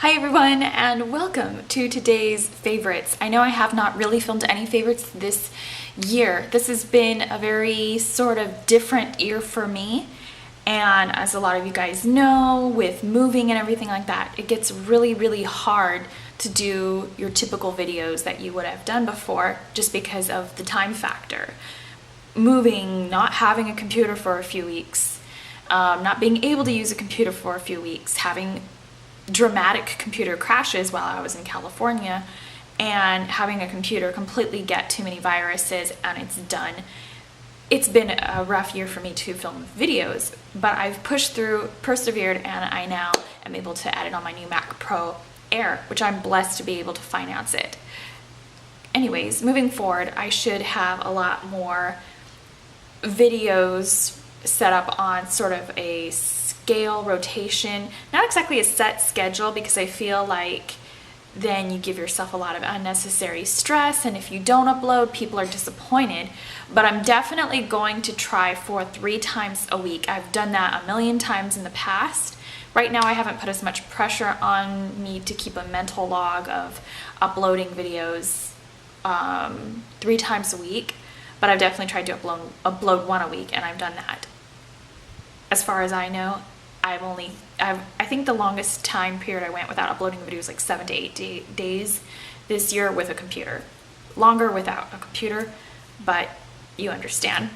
Hi everyone, and welcome to today's favorites. I know I have not really filmed any favorites this year. This has been a very sort of different year for me, and as a lot of you guys know, with moving and everything like that, it gets really hard to do your typical videos that you would have done before just because of the time factor. Moving, not having a computer for a few weeks, not being able to use a computer for a few weeks, having dramatic computer crashes while I was in California, and having a computer completely get too many viruses and it's done. It's been a rough year for me to film videos, but I've pushed through, persevered, and I now am able to edit on my new Mac Pro Air, which I'm blessed to be able to finance it. Anyways, moving forward, I should have a lot more videos set up on sort of a scale rotation, not exactly a set schedule, because I feel like then you give yourself a lot of unnecessary stress, and if you don't upload, people are disappointed. But I'm definitely going to try for 3 times a week. I've done that a million times in the past. Right now I haven't put as much pressure on me to keep a mental log of uploading videos 3 times a week, but I've definitely tried to upload 1 a week, and I've done that. As far as I know, I think the longest time period I went without uploading a video was like 7 to 8 days this year with a computer. Longer without a computer, but you understand.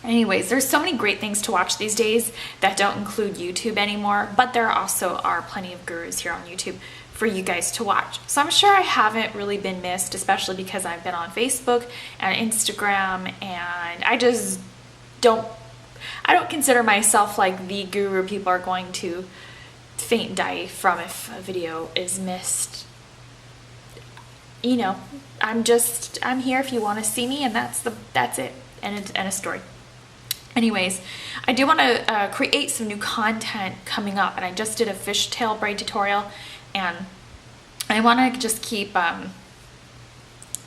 Anyways, there's so many great things to watch these days that don't include YouTube anymore, but there also are plenty of gurus here on YouTube for you guys to watch. So I'm sure I haven't really been missed, especially because I've been on Facebook and Instagram, and I don't consider myself like the guru people are going to faint and die from if a video is missed. You know, I'm here if you want to see me, and that's it, and a story. Anyways, I do want to create some new content coming up, and I just did a fishtail braid tutorial, and I want to just keep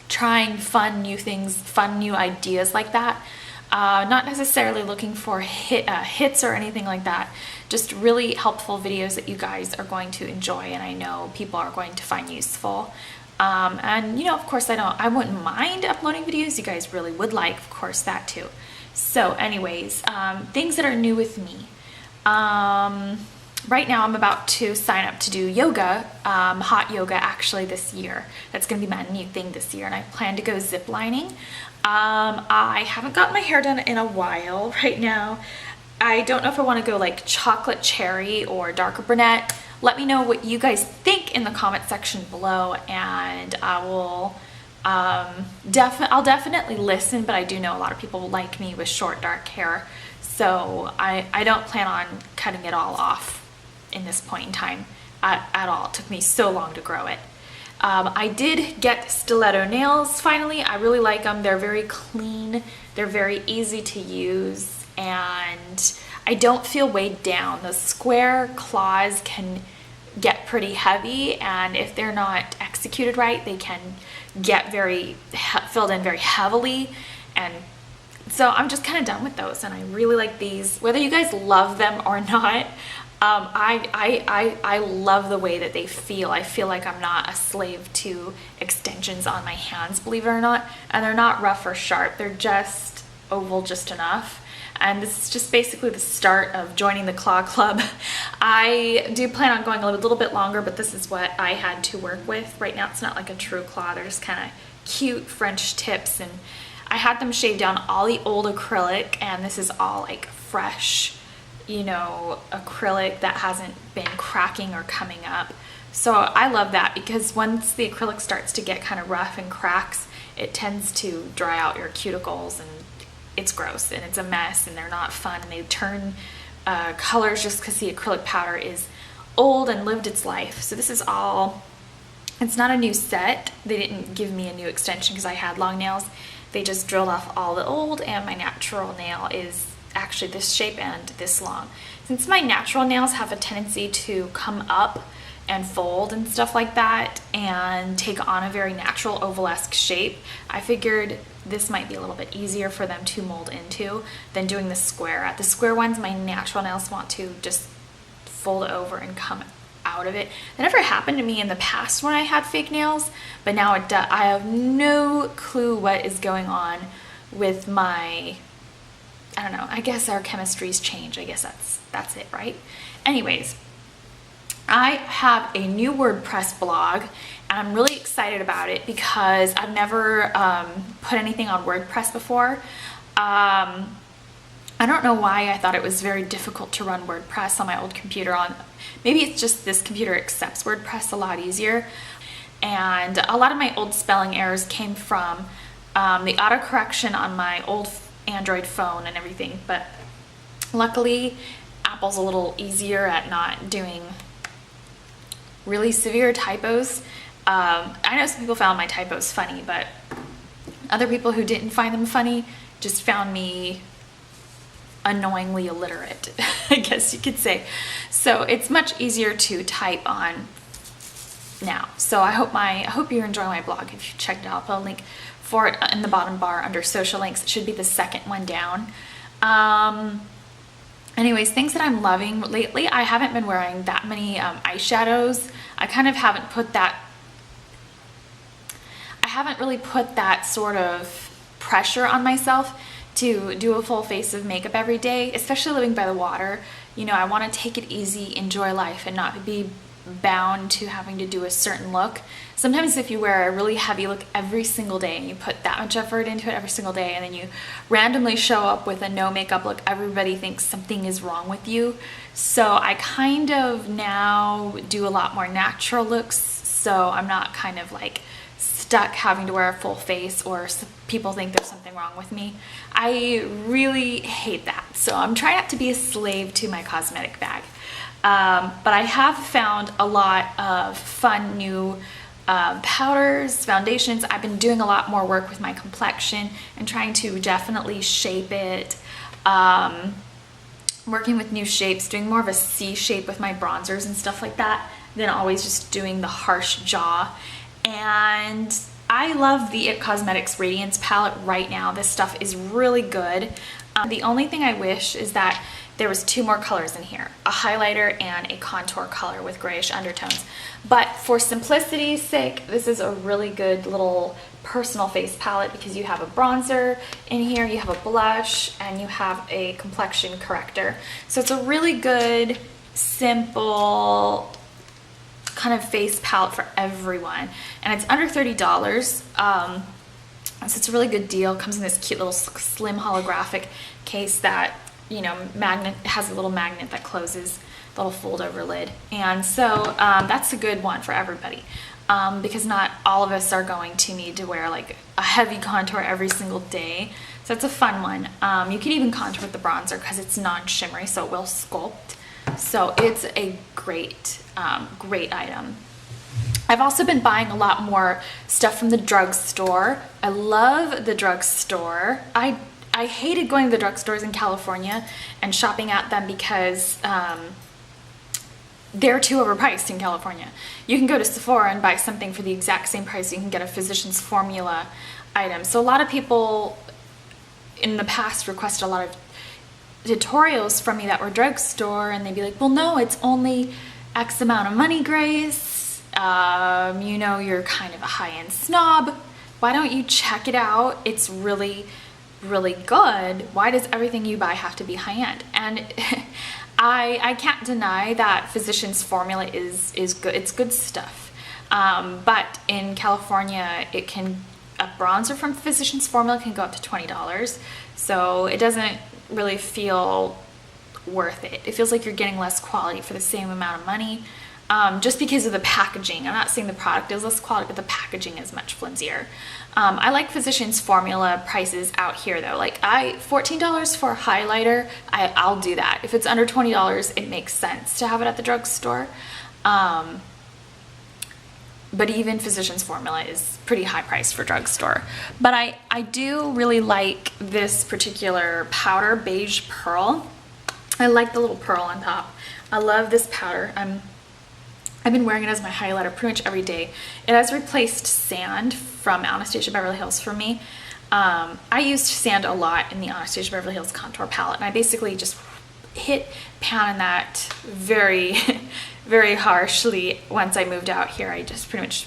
trying fun new things, fun new ideas like that. Not necessarily looking for hits or anything like that, just really helpful videos that you guys are going to enjoy and I know people are going to find useful. And you know, of course, I wouldn't mind uploading videos you guys really would like, of course, that too. So anyways, things that are new with me. Right now I'm about to sign up to do yoga, hot yoga actually this year. That's going to be my new thing this year, and I plan to go zip lining. I haven't gotten my hair done in a while right now. I don't know if I want to go like chocolate cherry or darker brunette. Let me know what you guys think in the comment section below, and I will I'll definitely listen, but I do know a lot of people like me with short dark hair, so I don't plan on cutting it all off in this point in time at all. It took me so long to grow it. I did get stiletto nails finally. I really like them. They're very clean, they're very easy to use, and I don't feel weighed down. Those square claws can get pretty heavy, and if they're not executed right, they can get filled in very heavily, and so I'm just kind of done with those, and I really like these. Whether you guys love them or not, I love the way that they feel. I feel like I'm not a slave to extensions on my hands, believe it or not, and they're not rough or sharp. They're just oval just enough. And this is just basically the start of joining the claw club. I do plan on going a little bit longer, but this is what I had to work with. Right now it's not like a true claw. They're just kind of cute French tips, and I had them shave down all the old acrylic, and this is all like fresh, you know, acrylic that hasn't been cracking or coming up. So I love that, because once the acrylic starts to get kind of rough and cracks, it tends to dry out your cuticles, and it's gross and it's a mess, and they're not fun, and they turn colors just because the acrylic powder is old and lived its life. So this is all, it's not a new set. They didn't give me a new extension because I had long nails. They just drilled off all the old, and my natural nail is actually this shape and this long. Since my natural nails have a tendency to come up and fold and stuff like that and take on a very natural ovalesque shape, I figured this might be a little bit easier for them to mold into than doing the square. At the square ones, my natural nails want to just fold over and come out out of it. That never happened to me in the past when I had fake nails, but now it does. I have no clue what is going on with my, I don't know, I guess our chemistries change. I guess that's it, right? Anyways, I have a new WordPress blog, and I'm really excited about it because I've never put anything on WordPress before. I don't know why I thought it was very difficult to run WordPress on my old computer. Maybe it's just this computer accepts WordPress a lot easier. And a lot of my old spelling errors came from the autocorrection on my old Android phone and everything. But luckily, Apple's a little easier at not doing really severe typos. I know some people found my typos funny, but other people who didn't find them funny just found me annoyingly illiterate, I guess you could say. So it's much easier to type on now. So I hope you're enjoying my blog. If you checked it out, I'll put a link for it in the bottom bar under social links. It should be the second one down. Anyways, things that I'm loving lately, I haven't been wearing that many eyeshadows. I kind of haven't put that, I haven't really put that sort of pressure on myself to do a full face of makeup every day, especially living by the water. You know, I want to take it easy, enjoy life, and not be bound to having to do a certain look. Sometimes if you wear a really heavy look every single day and you put that much effort into it every single day, and then you randomly show up with a no makeup look, everybody thinks something is wrong with you. So I kind of now do a lot more natural looks, so I'm not kind of like stuck having to wear a full face or people think there's something wrong with me. I really hate that. So I'm trying not to be a slave to my cosmetic bag. But I have found a lot of fun new powders, foundations. I've been doing a lot more work with my complexion and trying to definitely shape it. Working with new shapes, doing more of a C shape with my bronzers and stuff like that than always just doing the harsh jaw. And I love the IT Cosmetics Radiance palette right now. This stuff is really good. The only thing I wish is that there was 2 more colors in here, a highlighter and a contour color with grayish undertones. But for simplicity's sake, this is a really good little personal face palette because you have a bronzer in here, you have a blush, and you have a complexion corrector. So it's a really good, simple kind of face palette for everyone, and it's under $30. So it's a really good deal. It comes in this cute little slim holographic case that, you know, has a little magnet that closes, the little fold over lid. And so that's a good one for everybody because not all of us are going to need to wear like a heavy contour every single day. So it's a fun one. You can even contour with the bronzer because it's non-shimmery, so it will sculpt. So it's a great, great item. I've also been buying a lot more stuff from the drugstore. I love the drugstore. I hated going to the drugstores in California and shopping at them because they're too overpriced in California. You can go to Sephora and buy something for the exact same price. You can get a Physicians Formula item. So a lot of people in the past requested a lot of tutorials from me that were drugstore, and they'd be like, well, no, it's only X amount of money, Grace. You know, you're kind of a high-end snob. Why don't you check it out? It's really, really good. Why does everything you buy have to be high-end? And I can't deny that Physicians Formula is good. It's good stuff. But in California, a bronzer from Physicians Formula can go up to $20. So it doesn't really feel worth it. It feels like you're getting less quality for the same amount of money, just because of the packaging. I'm not saying the product is less quality, but the packaging is much flimsier. I like Physicians Formula prices out here though. Like $14 for a highlighter, I'll do that. If it's under $20, it makes sense to have it at the drugstore. But even Physicians Formula is pretty high priced for drugstore. But I do really like this particular powder, Beige Pearl. I like the little pearl on top. I love this powder. I've been wearing it as my highlighter pretty much every day. It has replaced sand from Anastasia Beverly Hills for me. I used sand a lot in the Anastasia Beverly Hills contour palette, and I basically just hit pan in that very very harshly once I moved out here. I just pretty much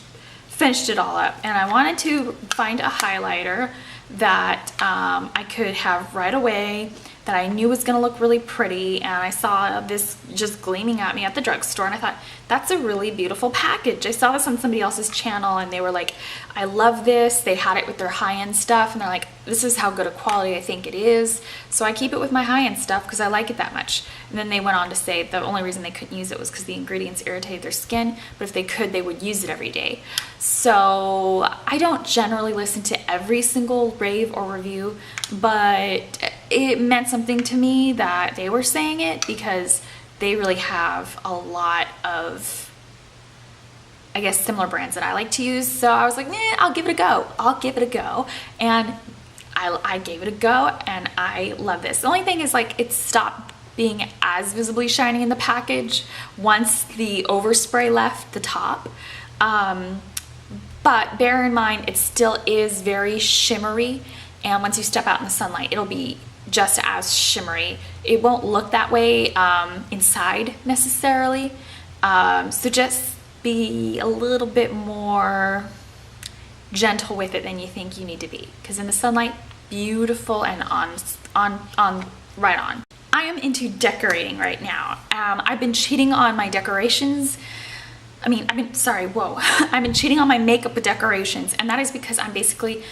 finished it all up, and I wanted to find a highlighter that I could have right away, that I knew was gonna look really pretty. And I saw this just gleaming at me at the drugstore, and I thought, that's a really beautiful package. I saw this on somebody else's channel, and they were like, I love this. They had it with their high-end stuff, and they're like, this is how good a quality I think it is. So I keep it with my high-end stuff because I like it that much. And then they went on to say the only reason they couldn't use it was because the ingredients irritated their skin, but if they could, they would use it every day. So I don't generally listen to every single rave or review, but it meant something to me that they were saying it, because they really have a lot of, I guess, similar brands that I like to use. So I was like, I'll give it a go. I'll give it a go. And I gave it a go, and I love this. The only thing is, like, it stopped being as visibly shiny in the package once the overspray left the top. But bear in mind, it still is very shimmery, and once you step out in the sunlight, it'll be just as shimmery. It won't look that way inside necessarily. So just be a little bit more gentle with it than you think you need to be, because in the sunlight, beautiful and right on. I am into decorating right now. I've been cheating on my decorations. I've been cheating on my makeup with decorations, and that is because I'm basically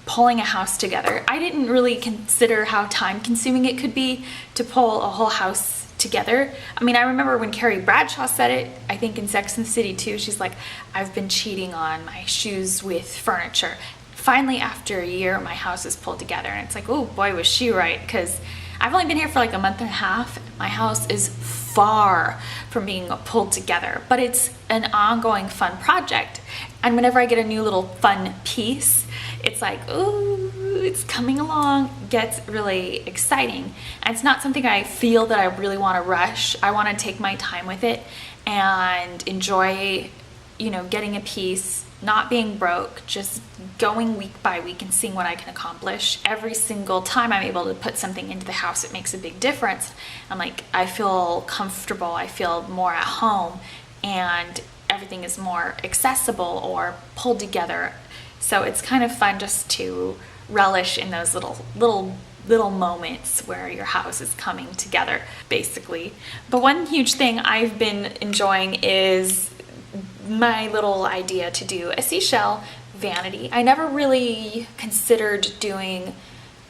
pulling a house together. I didn't really consider how time consuming it could be to pull a whole house together. I mean, I remember when Carrie Bradshaw said it, I think in Sex and the City too, she's like, I've been cheating on my shoes with furniture. Finally, after a year, my house is pulled together, and it's like, oh boy, was she right, because I've only been here for like a month and a half. My house is far from being pulled together, but it's an ongoing fun project. And whenever I get a new little fun piece, it's like, ooh, it's coming along, gets really exciting. And it's not something I feel that I really want to rush. I want to take my time with it and enjoy, getting a piece, not being broke, just going week by week and seeing what I can accomplish. Every single time I'm able to put something into the house, it makes a big difference. I'm like, I feel comfortable, I feel more at home, and everything is more accessible or pulled together. So it's kind of fun just to relish in those little moments where your house is coming together, basically. But one huge thing I've been enjoying is my little idea to do a seashell vanity. I never really considered doing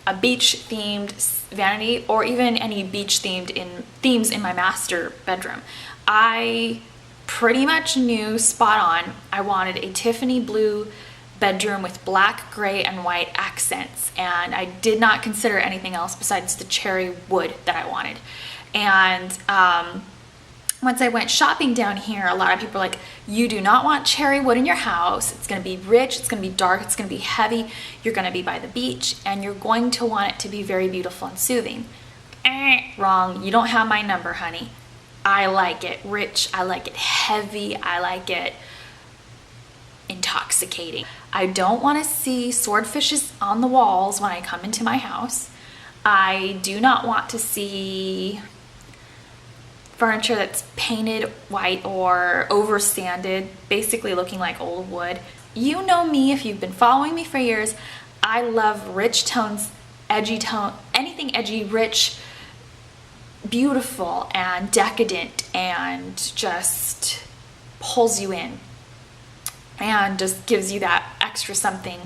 a beach themed vanity, or even any beach themes in my master bedroom. I pretty much knew spot on I wanted a Tiffany blue bedroom with black, gray, and white accents, and I did not consider anything else besides the cherry wood that I wanted. And once I went shopping down here, a lot of people are like, you do not want cherry wood in your house. It's going to be rich, it's going to be dark, it's going to be heavy, you're going to be by the beach, and you're going to want it to be very beautiful and soothing. Wrong. You don't have my number, honey. I like it rich, I like it heavy, I like it intoxicating. I don't want to see swordfishes on the walls when I come into my house. I do not want to see furniture that's painted white or over sanded, basically looking like old wood. You know me, if you've been following me for years, I love rich tones, edgy tone, anything edgy, rich, beautiful and decadent, and just pulls you in and just gives you that extra something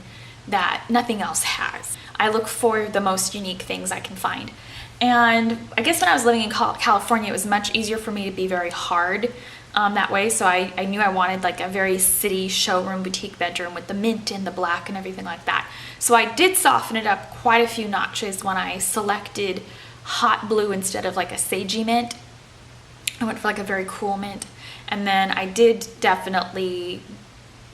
that nothing else has. I look for the most unique things I can find. And I guess when I was living in California, it was much easier for me to be very hard that way. So I knew I wanted like a very city showroom boutique bedroom with the mint and the black and everything like that. So I did soften it up quite a few notches when I selected hot blue instead of like a sagey mint. I went for like a very cool mint. And then I did definitely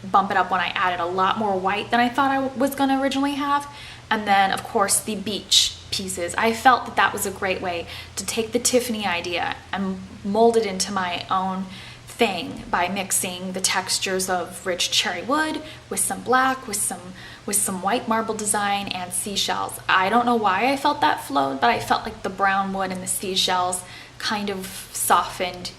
bump it up when I added a lot more white than I thought I was going to originally have. And then of course the beach pieces. I felt that that was a great way to take the Tiffany idea and mold it into my own thing by mixing the textures of rich cherry wood with some black, with some white marble design and seashells. I don't know why I felt that flowed, but I felt like the brown wood and the seashells kind of softened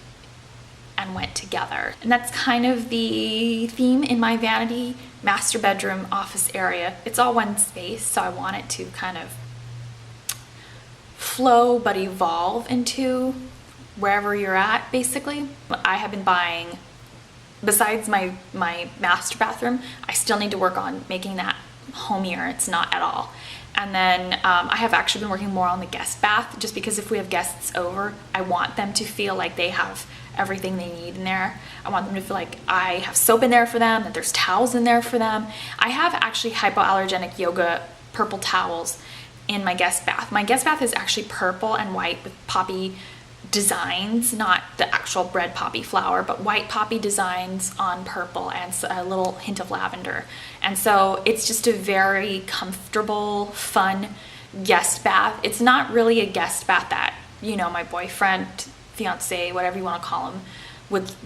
and went together. And that's kind of the theme in my vanity master bedroom office area. It's all one space, so I want it to kind of flow but evolve into wherever you're at, basically. I have been buying, besides my master bathroom, I still need to work on making that homier. It's not at all. And then I have actually been working more on the guest bath, just because if we have guests over, I want them to feel like they have everything they need in there. I want them to feel like I have soap in there for them, that there's towels in there for them. I have actually hypoallergenic yoga purple towels in my guest bath. My guest bath is actually purple and white with poppy designs, not the actual bread poppy flower, but white poppy designs on purple and a little hint of lavender. And so it's just a very comfortable, fun guest bath. It's not really a guest bath that, you know, my boyfriend, fiance, whatever you want to call him,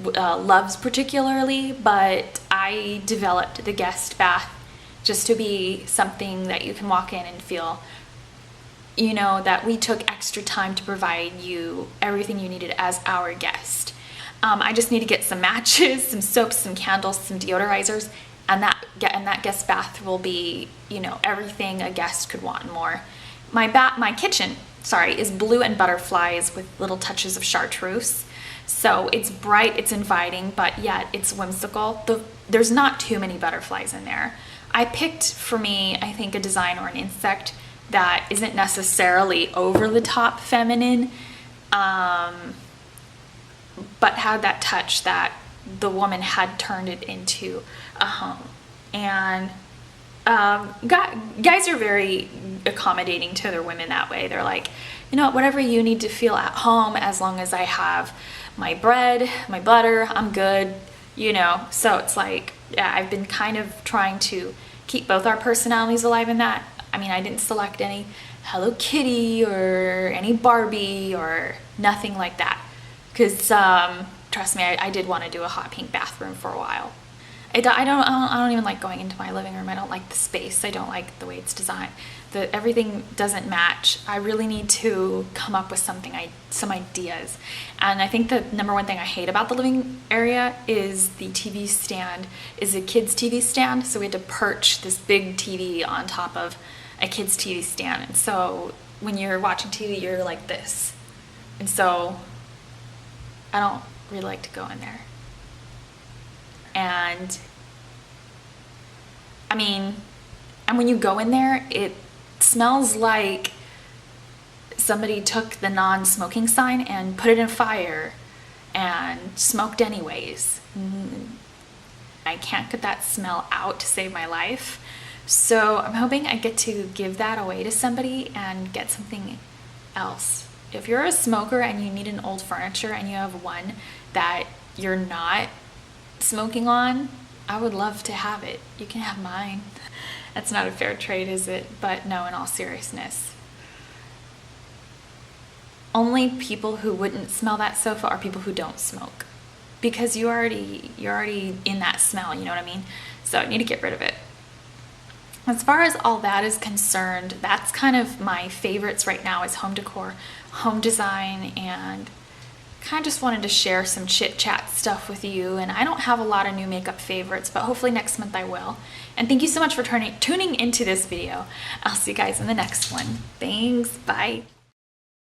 loves particularly, but I developed the guest bath just to be something that you can walk in and feel, you know, that we took extra time to provide you everything you needed as our guest. I just need to get some matches, some soaps, some candles, some deodorizers, and that guest bath will be, you know, everything a guest could want and more. My kitchen, is blue and butterflies with little touches of chartreuse. So it's bright, it's inviting, but yet it's whimsical. There's not too many butterflies in there. I picked, for me, I think, a design or an insect that isn't necessarily over the top feminine, but had that touch that the woman had turned it into a home. And guys are very accommodating to their women that way. They're like, you know, whatever you need to feel at home, as long as I have my bread, my butter, I'm good, you know. So it's like, yeah, I've been kind of trying to keep both our personalities alive in that. I mean, I didn't select any Hello Kitty or any Barbie or nothing like that, because trust me, I did want to do a hot pink bathroom for a while. I don't even like going into my living room. I don't like the space. I don't like the way it's designed. Everything doesn't match. I really need to come up with some ideas. And I think the number one thing I hate about the living area is the TV stand is a kid's TV stand. So we had to perch this big TV on top of a kid's TV stand. And so when you're watching TV, you're like this. And so I don't really like to go in there. And I mean, and when you go in there, it smells like somebody took the non-smoking sign and put it in fire and smoked anyways. I can't get that smell out to save my life. So I'm hoping I get to give that away to somebody and get something else. If you're a smoker and you need an old furniture and you have one that you're not smoking on, I would love to have it. You can have mine. That's not a fair trade, is it? But no, in all seriousness, only people who wouldn't smell that sofa are people who don't smoke, because you're already in that smell, you know what I mean? So I need to get rid of it. As far as all that is concerned, that's kind of my favorites right now, is home decor, home design, and kind of just wanted to share some chit chat stuff with you. And I don't have a lot of new makeup favorites, but hopefully next month I will. And thank you so much for tuning into this video. I'll see you guys in the next one. Thanks, bye.